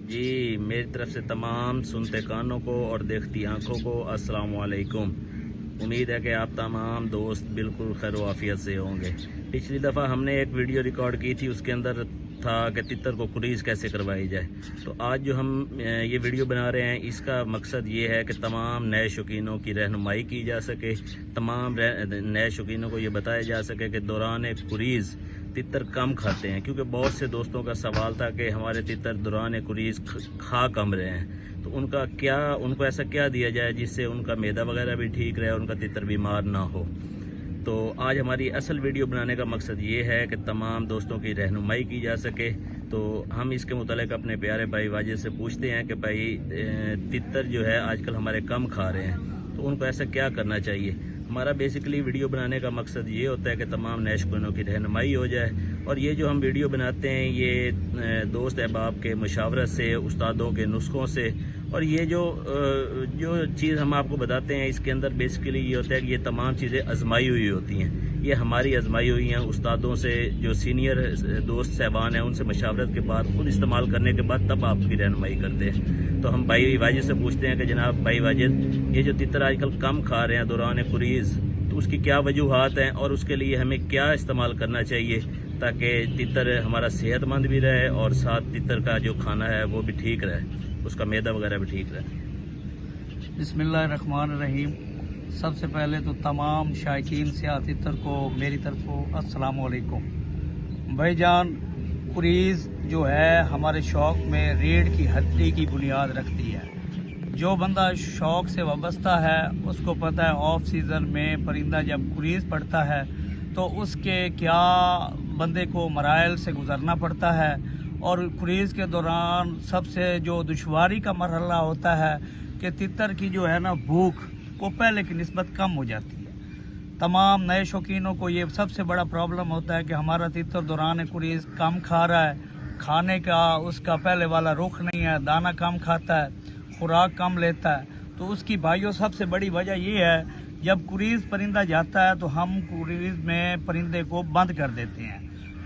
जी, मेरी तरफ से तमाम सुनते कानों को और देखती आंखों को अस्सलाम वालेकुम। उम्मीद है कि आप तमाम दोस्त बिल्कुल खैर आफियत से होंगे। पिछली दफ़ा हमने एक वीडियो रिकॉर्ड की थी, उसके अंदर था कि तितर को कुरीज़ कैसे करवाई जाए। तो आज जो हम ये वीडियो बना रहे हैं, इसका मकसद ये है कि तमाम नए शौकीनों की रहनुमाई की जा सके, तमाम नए शौकीनों को ये बताया जा सके कि दौरान कुरीज़ तितर कम खाते हैं, क्योंकि बहुत से दोस्तों का सवाल था कि हमारे तितर दौरान कुरीज़ खा कम रहे हैं, तो उनको ऐसा क्या दिया जाए जिससे उनका मैदा वगैरह भी ठीक रहे, उनका तितर बीमार ना हो। तो आज हमारी असल वीडियो बनाने का मकसद ये है कि तमाम दोस्तों की रहनुमाई की जा सके। तो हम इसके मुतालिक अपने प्यारे भाई वाजिद से पूछते हैं कि भाई तितर जो है आजकल हमारे कम खा रहे हैं, तो उनको ऐसा क्या करना चाहिए। हमारा बेसिकली वीडियो बनाने का मकसद ये होता है कि तमाम नए शौकीनों की रहनुमाई हो जाए, और ये जो हम वीडियो बनाते हैं ये दोस्त अहबाब के मशावरत से, उस्तादों के नुस्खों से, और ये जो चीज़ हम आपको बताते हैं इसके अंदर बेसिकली ये होता है कि ये तमाम चीज़ें आजमाई हुई होती हैं। ये हमारी आजमाई हुई हैं उस्तादों से, जो सीनियर दोस्त साहबान हैं उनसे मशावरत के बाद, खुद इस्तेमाल करने के बाद तब आपकी रहनुमाई करते हैं। तो हम भाई वाजिद से पूछते हैं कि जनाब भाई वाजिद, ये जो तितर आजकल कम खा रहे हैं दौरान कुरीज़, तो उसकी क्या वजूहात हैं और उसके लिए हमें क्या इस्तेमाल करना चाहिए ताकि तितर हमारा सेहतमंद भी रहे और साथ तितर का जो खाना है वो भी ठीक रहे, उसका मैदा वगैरह भी ठीक रहे। बिस्मिल्लाहिर्रहमानिर्रहीम। सबसे पहले तो तमाम शायकीन सियाह तितर को मेरी तरफ अस्सलाम वालेकुम। भाईजान, कुरीज़ जो है हमारे शौक़ में रीढ़ की हड्डी की बुनियाद रखती है। जो बंदा शौक़ से वाबस्ता है उसको पता है ऑफ सीज़न में परिंदा जब कुरीज़ पड़ता है तो उसके क्या बंदे को मराइल से गुजरना पड़ता है, और कुरीज़ के दौरान सबसे जो दुश्वारी का मरहला होता है कि तितर की जो है ना भूख वो पहले की निस्बत कम हो जाती है। तमाम नए शौकीनों को ये सबसे बड़ा प्रॉब्लम होता है कि हमारा तितर दौरान कुरीज़ कम खा रहा है, खाने का उसका पहले वाला रुख नहीं है, दाना कम खाता है, खुराक कम लेता है। तो उसकी भाइयों सबसे बड़ी वजह ये है, जब कुरीज़ परिंदा जाता है तो हम कुरीज़ में परिंदे को बंद कर देते हैं,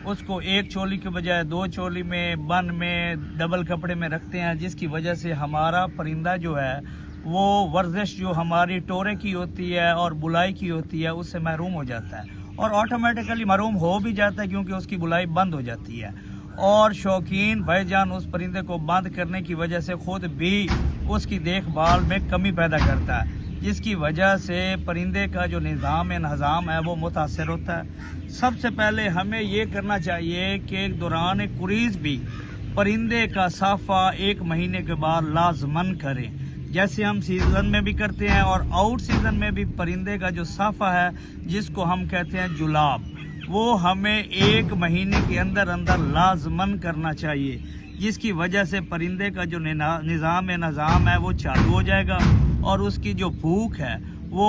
उसको एक चोली के बजाय दो चोली में, बन में, डबल कपड़े में रखते हैं, जिसकी वजह से हमारा परिंदा जो है वो वर्जिश जो हमारी टोरे की होती है और बुलाई की होती है उससे महरूम हो जाता है, और ऑटोमेटिकली महरूम हो भी जाता है क्योंकि उसकी बुलाई बंद हो जाती है। और शौकीन भाईजान उस परिंदे को बंद करने की वजह से खुद भी उसकी देखभाल में कमी पैदा करता है, जिसकी वजह से परिंदे का जो निज़ाम नज़ाम है वो मुतासर होता है। सबसे पहले हमें ये करना चाहिए कि दौरान कुरीज़ भी परिंदे का साफ़ा 1 महीने के बाद लाजमन करें, जैसे हम सीज़न में भी करते हैं, और आउट सीज़न में भी परिंदे का जो साफ़ा है जिसको हम कहते हैं जुलाब, वो हमें 1 महीने के अंदर अंदर लाजमन करना चाहिए, जिसकी वजह से परिंदे का जो निज़ाम नज़ाम है वो चालू हो जाएगा, और उसकी जो भूख है वो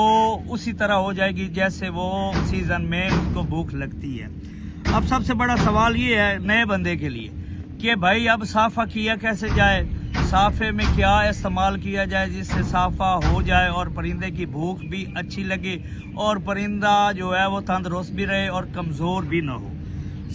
उसी तरह हो जाएगी जैसे वो सीज़न में उसको भूख लगती है। अब सबसे बड़ा सवाल ये है नए बंदे के लिए कि भाई अब साफ़ा किया कैसे जाए, साफ़े में क्या इस्तेमाल किया जाए जिससे साफ़ा हो जाए और परिंदे की भूख भी अच्छी लगे और परिंदा जो है वो तंदुरुस्त भी रहे और कमज़ोर भी ना हो।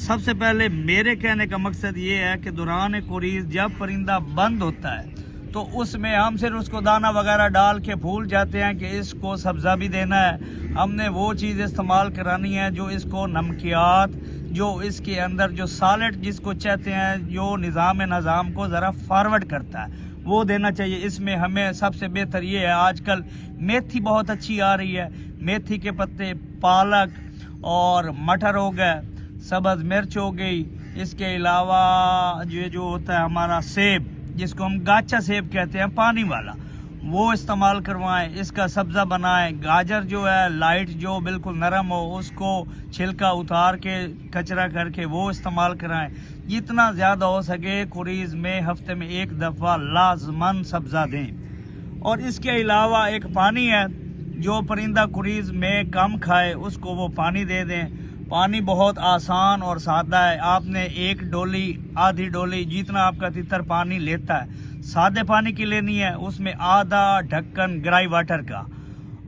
सबसे पहले मेरे कहने का मकसद ये है कि दौरान कुरीज़ जब परिंदा बंद होता है तो उसमें हम सिर्फ उसको दाना वगैरह डाल के भूल जाते हैं कि इसको सब्ज़ा भी देना है। हमने वो चीज़ इस्तेमाल करानी है जो इसको नमकियात, जो इसके अंदर जो सालेट जिसको कहते हैं, जो निज़ाम नज़ाम को ज़रा फॉरवर्ड करता है, वो देना चाहिए। इसमें हमें सबसे बेहतर ये है, आजकल मेथी बहुत अच्छी आ रही है, मेथी के पत्ते, पालक और मटर हो गए, सब्ज़ मिर्च हो गई, इसके अलावा ये जो होता है हमारा सेब जिसको हम गाचा सेब कहते हैं पानी वाला, वो इस्तेमाल करवाएं, इसका सब्ज़ा बनाएं। गाजर जो है लाइट जो बिल्कुल नरम हो उसको छिलका उतार के कचरा करके वो इस्तेमाल कराएं। जितना ज़्यादा हो सके कुरीज़ में हफ्ते में 1 दफ़ा लाजमन सब्ज़ा दें। और इसके अलावा एक पानी है, जो परिंदा कुरीज़ में कम खाए उसको वो पानी दे दें। पानी बहुत आसान और सादा है, आपने 1 डोली, आधी डोली, जितना आपका तितर पानी लेता है सादे पानी की लेनी है, उसमें आधा ढक्कन ग्राई वाटर का,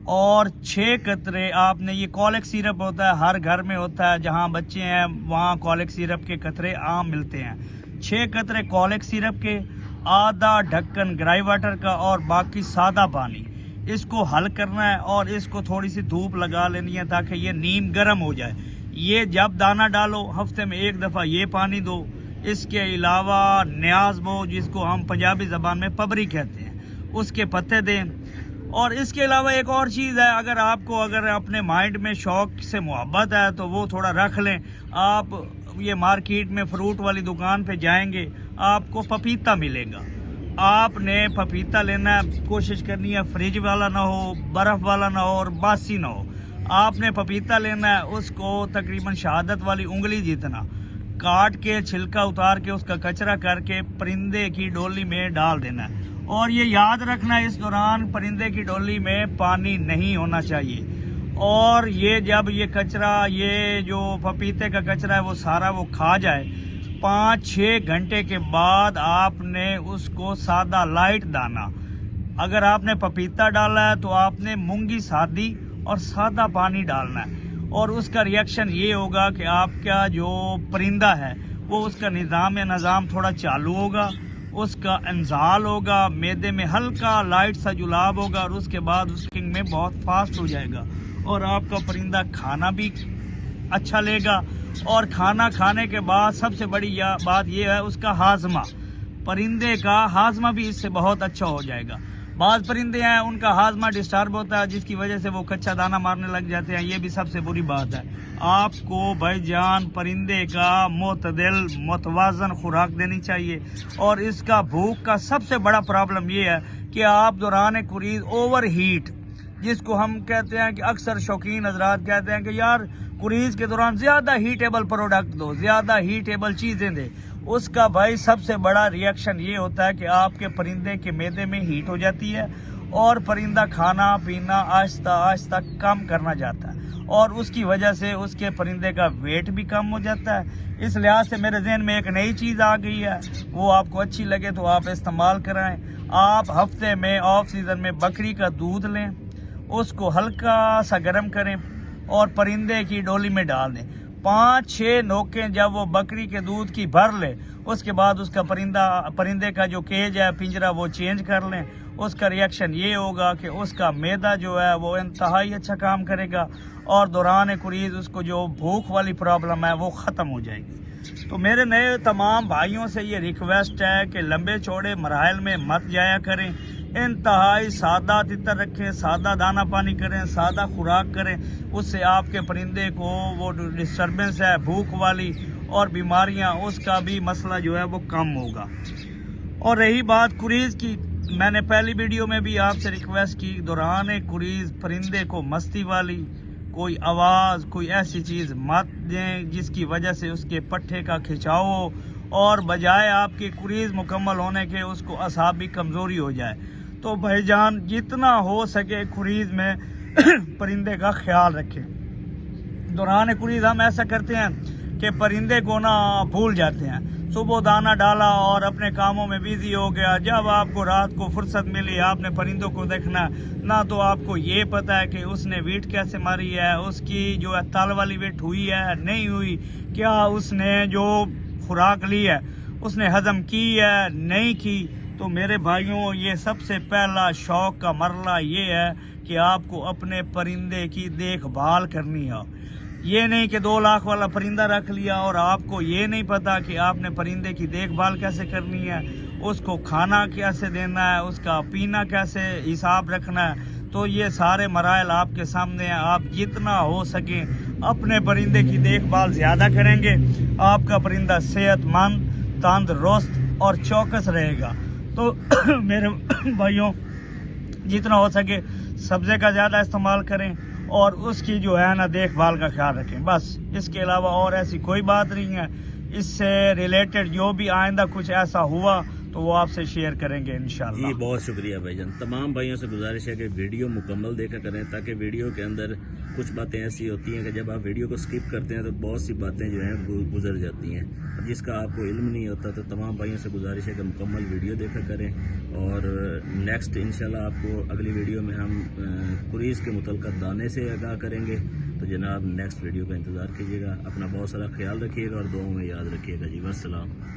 और 6 कतरे आपने, ये कॉलिक सिरप होता है, हर घर में होता है, जहाँ बच्चे हैं वहाँ कॉलिक सिरप के कतरे आम मिलते हैं, 6 कतरे कॉलिक सिरप के, आधा ढक्कन ग्राई वाटर का और बाकी सादा पानी, इसको हल करना है और इसको थोड़ी सी धूप लगा लेनी है ताकि ये नीम गर्म हो जाए। ये जब दाना डालो हफ्ते में एक दफ़ा ये पानी दो। इसके अलावा न्याज़बो, जिसको हम पंजाबी ज़बान में पबरी कहते हैं, उसके पत्ते दें। और इसके अलावा एक और चीज़ है, अगर अपने माइंड में शौक से मोहब्बत है तो वो थोड़ा रख लें। आप ये मार्केट में फ्रूट वाली दुकान पे जाएंगे, आपको पपीता मिलेगा। आपने पपीता लेना है, कोशिश करनी है फ्रिज वाला ना हो, बर्फ़ वाला ना हो और बासी ना हो। आपने पपीता लेना है, उसको तकरीबन शहादत वाली उंगली जितना काट के, छिलका उतार के, उसका कचरा करके परिंदे की डोली में डाल देना है। और ये याद रखना, इस दौरान परिंदे की डोली में पानी नहीं होना चाहिए। और ये जब ये कचरा, ये जो पपीते का कचरा है वो सारा वो खा जाए, 5-6 घंटे के बाद आपने उसको सादा लाइट दाना, अगर आपने पपीता डाला है तो आपने मूंगी सादी और सादा पानी डालना है। और उसका रिएक्शन ये होगा कि आपका जो परिंदा है वो उसका निज़ाम थोड़ा चालू होगा, उसका इंजाल होगा, मैदे में हल्का लाइट सा जुलाब होगा और उसके बाद उसकी में बहुत फास्ट हो जाएगा और आपका परिंदा खाना भी अच्छा लेगा। और खाना खाने के बाद सबसे बड़ी बात यह है उसका हाजमा, परिंदे का हाजमा भी इससे बहुत अच्छा हो जाएगा। बाज़ परिंदे हैं उनका हाजमा डिस्टर्ब होता है, जिसकी वजह से वो कच्चा दाना मारने लग जाते हैं, ये भी सबसे बुरी बात है। आपको भाईजान परिंदे का मुतदिल मुतवाज़न खुराक देनी चाहिए। और इसका भूख का सबसे बड़ा प्रॉब्लम ये है कि आप दौरान कुरीज ओवर हीट, जिसको हम कहते हैं कि अक्सर शौकीन हजरात कहते हैं कि यार कुरीज के दौरान ज्यादा हीटेबल प्रोडक्ट दो, ज्यादा हीटेबल चीजें दे, उसका भाई सबसे बड़ा रिएक्शन ये होता है कि आपके परिंदे के मैदे में हीट हो जाती है और परिंदा खाना पीना आहिस्ता आहिस्ता कम करना जाता है और उसकी वजह से उसके परिंदे का वेट भी कम हो जाता है। इस लिहाज से मेरे जहन में एक नई चीज़ आ गई है, वो आपको अच्छी लगे तो आप इस्तेमाल कराएं। आप हफ्ते में ऑफ सीजन में बकरी का दूध लें, उसको हल्का सा गर्म करें और परिंदे की डोली में डाल दें। 5-6 नोकें जब वो बकरी के दूध की भर ले, उसके बाद उसका परिंदे का जो केज है, पिंजरा, वो चेंज कर लें। उसका रिएक्शन ये होगा कि उसका मैदा जो है वो इंतहाई अच्छा काम करेगा और दौरान कुरीज उसको जो भूख वाली प्रॉब्लम है वो ख़त्म हो जाएगी। तो मेरे नए तमाम भाइयों से ये रिक्वेस्ट है कि लंबे चौड़े मराहल में मत जाया करें, इंतहाई सादा तितर रखें, सादा दाना पानी करें, सादा खुराक करें। उससे आपके परिंदे को वो डिस्टर्बेंस है भूख वाली और बीमारियां, उसका भी मसला जो है वो कम होगा। और रही बात कुरीज की, मैंने पहली वीडियो में भी आपसे रिक्वेस्ट की, दौरान कुरीज परिंदे को मस्ती वाली कोई आवाज़, कोई ऐसी चीज़ मत दें जिसकी वजह से उसके पट्टे का खिंचाव हो और बजाय आपकी कुरीज मुकम्मल होने के उसको असाबी कमज़ोरी हो जाए। तो भाईजान जितना हो सके कुरीज में परिंदे का ख्याल रखें। दौरान कुरीज हम ऐसा करते हैं कि परिंदे को ना भूल जाते हैं, सुबह दाना डाला और अपने कामों में बिजी हो गया। जब आपको रात को फुर्सत मिली आपने परिंदों को देखना, ना तो आपको ये पता है कि उसने वीट कैसे मारी है, उसकी जो है ताल वाली वीट हुई है नहीं हुई, क्या उसने जो खुराक ली है उसने हजम की है नहीं की। तो मेरे भाइयों, ये सबसे पहला शौक का मरला ये है कि आपको अपने परिंदे की देखभाल करनी है। ये नहीं कि 2 लाख वाला परिंदा रख लिया और आपको ये नहीं पता कि आपने परिंदे की देखभाल कैसे करनी है, उसको खाना कैसे देना है, उसका पीना कैसे हिसाब रखना है। तो ये सारे मराइल आपके सामने हैं। आप जितना हो सके अपने परिंदे की देखभाल ज़्यादा करेंगे, आपका परिंदा सेहतमंद, तंदुरुस्त और चौकस रहेगा। तो मेरे भाइयों, जितना हो सके सब्ज़े का ज़्यादा इस्तेमाल करें और उसकी जो है ना देखभाल का ख्याल रखें। बस इसके अलावा और ऐसी कोई बात नहीं है। इससे रिलेटेड जो भी आइंदा कुछ ऐसा हुआ तो वो आपसे शेयर करेंगे इंशाल्लाह। जी बहुत शुक्रिया भाईजान। तमाम भाइयों से गुजारिश है कि वीडियो मुकम्मल देखा करें, ताकि वीडियो के अंदर कुछ बातें ऐसी होती हैं कि जब आप वीडियो को स्किप करते हैं तो बहुत सी बातें जो हैं गुजर जाती हैं, जिसका आपको इल्म नहीं होता। तो तमाम भाइयों से गुजारिश है कि मुकम्मल वीडियो देखा करें। और नेक्स्ट इंशाल्लाह आपको अगली वीडियो में हम कुरीज के मुतल्लिक़ दाने से आगाह करेंगे। तो जनाब नेक्स्ट वीडियो का इंतज़ार कीजिएगा। अपना बहुत सारा ख्याल रखिएगा और दुआओं में याद रखिएगा जी। वस्सलाम।